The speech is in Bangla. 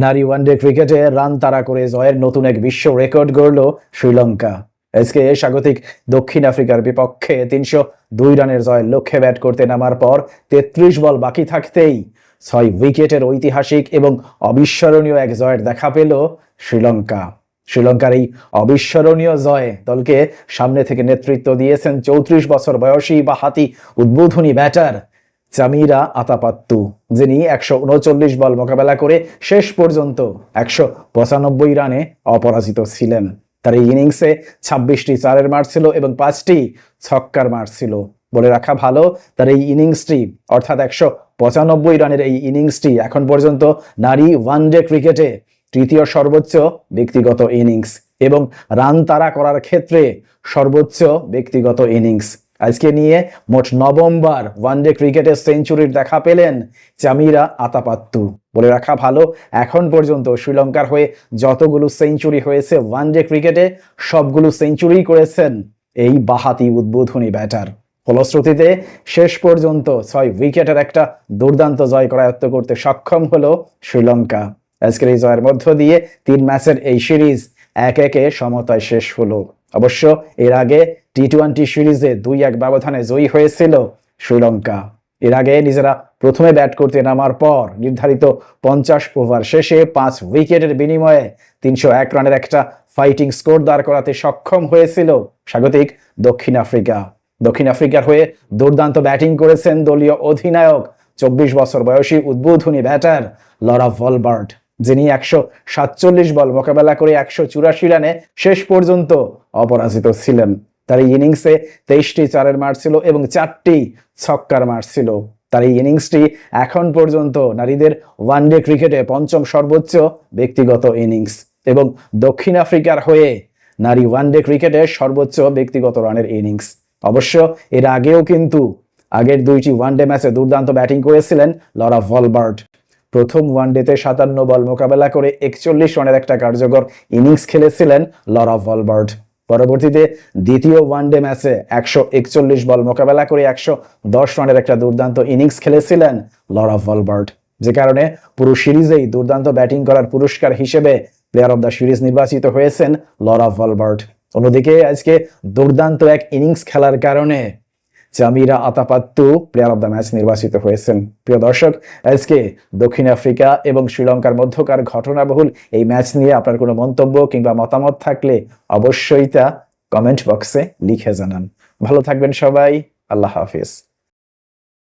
নারী ওয়ানডে ক্রিকেটে রান তাড়া করে জয়ের নতুন এক বিশ্ব রেকর্ড গড়ল শ্রীলঙ্কা। আজকে স্বাগতিক দক্ষিণ আফ্রিকার বিপক্ষে ৩০২ রানের জয়ের লক্ষ্যে ব্যাট করতে নামার পর ৩৩ বল বাকি থাকতেই ৬ উইকেটের ঐতিহাসিক এবং অবিস্মরণীয় এক জয়ের দেখা পেল শ্রীলঙ্কা। শ্রীলঙ্কার এই অবিস্মরণীয় জয়ে দলকে সামনে থেকে নেতৃত্ব দিয়েছেন ৩৪ বছর বয়সী বাঁহাতি উদ্বোধনী ব্যাটার চামিরা আতাপাত্তু, যিনি ১৩৯ বল মোকাবেলা করে শেষ পর্যন্ত ১৯৫ রানে অপরাজিত ছিলেন। তার এই ইনিংসে ২৬টি চারের মার ছিল এবং ৫টি ছক্কার মার ছিল। বলে রাখা ভালো, তার এই ইনিংসটি অর্থাৎ ১৯৫ রানের এই ইনিংসটি এখন পর্যন্ত নারী ওয়ানডে ক্রিকেটে তৃতীয় সর্বোচ্চ ব্যক্তিগত ইনিংস এবং রান তাড়া করার ক্ষেত্রে সর্বোচ্চ ব্যক্তিগত ইনিংস। আজকে নিয়ে মোট নবমবার ওয়ানডে ক্রিকেটে সেঞ্চুরির দেখা পেলেন চামিরা আতাপাত্তু। বলে রাখা ভালো, এখন পর্যন্ত শ্রীলঙ্কার হয়ে যতগুলো সেঞ্চুরি হয়েছে ওয়ানডে ক্রিকেটে সবগুলো সেঞ্চুরি করেছেন এই বাঁহাতি উদ্বোধনী ব্যাটার। ফলশ্রুতিতে শেষ পর্যন্ত ৬ উইকেটের একটা দুর্দান্ত জয় করায়ত্ত করতে সক্ষম হলো শ্রীলঙ্কা। আজকের এই জয়ের মধ্য দিয়ে ৩ ম্যাচের এই সিরিজ ১-১ সমতায় শেষ হলো। অবশ্য এর আগে টি-২০ সিরিজে ২-১ ব্যবধানে জয়ী হয়েছিল শ্রীলঙ্কা। এর আগে নিজেরা প্রথমে ব্যাট করতে নামার পর নির্ধারিত ৫০ ওভার শেষে ৫ উইকেটের বিনিময়ে ৩০১ রানের একটা ফাইটিং স্কোর দাঁড় করাতে সক্ষম হয়েছিল স্বাগতিক দক্ষিণ আফ্রিকা। দক্ষিণ আফ্রিকার হয়ে দুর্দান্ত ব্যাটিং করেছেন দলীয় অধিনায়ক ২৪ বছর বয়সী উদ্বোধনী ব্যাটার লরা ভলবার্ট, যিনি ১৪৭ বল মোকাবেলা করে ১৮৪ রানে শেষ পর্যন্ত অপরাজিত ছিলেন। তার এই ইনিংসে ২৩টি চারের মার ছিল এবং ৪টি ছক্কার মার ছিল। তার এই ইনিংসটি এখন পর্যন্ত নারীদের ওয়ানডে ক্রিকেটে ৫ম সর্বোচ্চ ব্যক্তিগত ইনিংস এবং দক্ষিণ আফ্রিকার হয়ে নারী ওয়ানডে ক্রিকেটে সর্বোচ্চ ব্যক্তিগত রানের ইনিংস। অবশ্য এর আগেও কিন্তু আগের ২টি ওয়ানডে ম্যাচে দুর্দান্ত ব্যাটিং করেছিলেন লরা ভলবার্ট। প্রথম ওয়ানডেতে ৫৭ বল মোকাবেলা করে ৪১ রানের একটা কার্যকর ইনিংস খেলেছিলেন লরা ভলবার্ট। পরবর্তীতে দ্বিতীয় ওয়ানডে ম্যাচে ১৪১ বল মোকাবেলা করে ১১০ রানের একটা দুর্দান্ত ইনিংস খেলেছিলেন লরা ভলবার্ট, যে কারণে পুরো সিরিজেই দুর্দান্ত ব্যাটিং করার পুরস্কার হিসেবে প্লেয়ার অব দ্য সিরিজ নির্বাচিত হয়েছেন লরা ভলবার্ট। অন্যদিকে আজকে দুর্দান্ত এক ইনিংস খেলার কারণে Chameera Atapattu player of the match নির্বাচিত হয়েছেন। প্রিয় দর্শক, আজকে দক্ষিণ আফ্রিকা এবং শ্রীলঙ্কার মধ্যকার ঘটনাবহুল এই ম্যাচ নিয়ে আপনার কোনো মন্তব্য কিংবা মতামত থাকলে অবশ্যই তা কমেন্ট বক্সে লিখে জানান। ভালো থাকবেন সবাই। আল্লাহ হাফিজ।